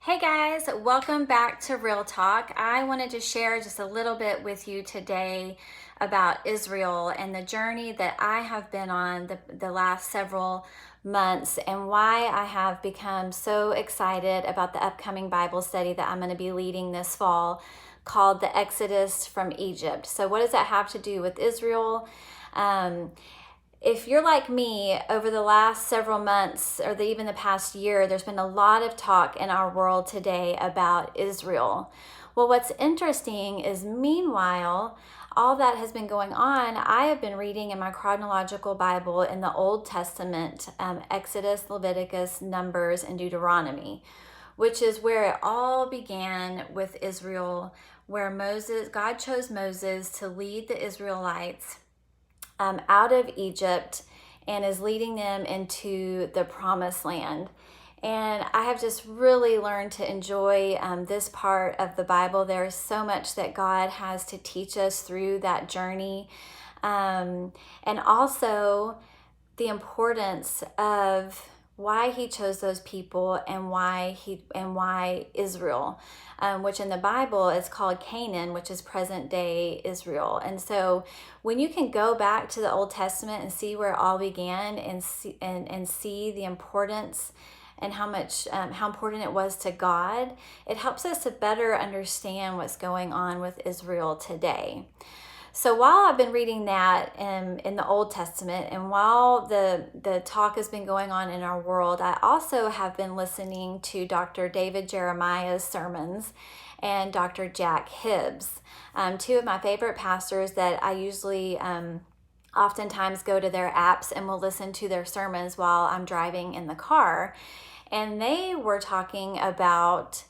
Hey guys, welcome back to Real Talk. I wanted to share just a little bit with you today about Israel and the journey that I have been on the last several months and why I have become so excited about the upcoming Bible study that I'm going to be leading this fall called The Exodus from Egypt. So what does that have to do with Israel? If you're like me, over the last several months or even the past year, there's been a lot of talk in our world today about Israel. Well, what's interesting is meanwhile, all that has been going on, I have been reading in my chronological Bible in the Old Testament, Exodus, Leviticus, Numbers, and Deuteronomy, which is where it all began with Israel, where God chose Moses to lead the Israelites out of Egypt and is leading them into the promised land. And I have just really learned to enjoy this part of the Bible. There's so much that God has to teach us through that journey. And also the importance of why he chose those people and why Israel, which in the Bible is called Canaan, which is present day Israel. And so when you can go back to the Old Testament and see where it all began and see the importance and how important it was to God, it helps us to better understand what's going on with Israel today. So while I've been reading that in the Old Testament, and while the talk has been going on in our world, I also have been listening to Dr. David Jeremiah's sermons and Dr. Jack Hibbs, two of my favorite pastors that I usually oftentimes go to their apps and will listen to their sermons while I'm driving in the car. And they were talking about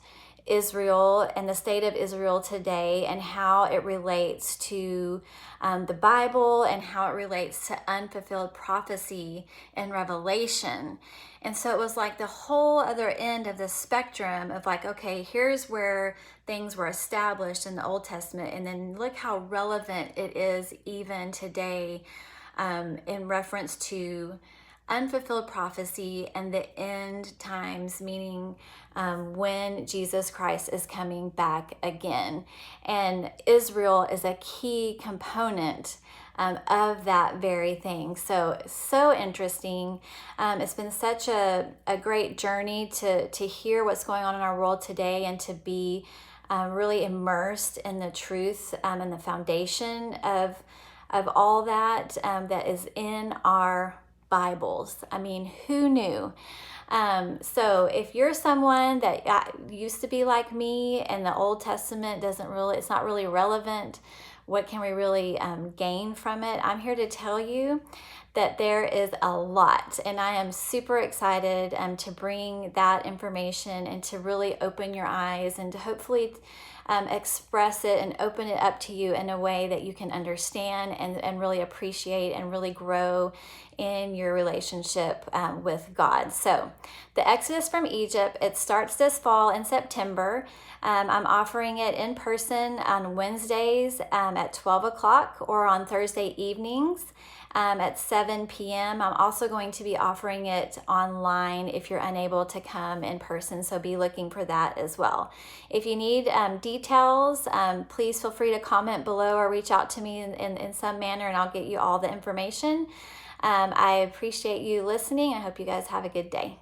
Israel and the state of Israel today and how it relates to the Bible and how it relates to unfulfilled prophecy and Revelation. And so it was like the whole other end of the spectrum of like, okay, here's where things were established in the Old Testament, and then look how relevant it is even today in reference to unfulfilled prophecy and the end times, meaning when Jesus Christ is coming back again. And Israel is a key component of that very thing. So interesting. It's been such a great journey to hear what's going on in our world today and to be really immersed in the truth and the foundation of all that that is in our Bibles. I mean, who knew? So if you're someone that used to be like me and the Old Testament it's not really relevant, what can we really gain from it? I'm here to tell you that there is a lot, and I am super excited to bring that information and to really open your eyes and to hopefully express it and open it up to you in a way that you can understand and really appreciate and really grow in your relationship with God. So the Exodus from Egypt, it starts this fall in September. I'm offering it in person on Wednesdays at 12 o'clock or on Thursday evenings at 7 p.m. I'm also going to be offering it online if you're unable to come in person, so be looking for that as well. If you need details, please feel free to comment below or reach out to me in some manner, and I'll get you all the information. I appreciate you listening. I hope you guys have a good day.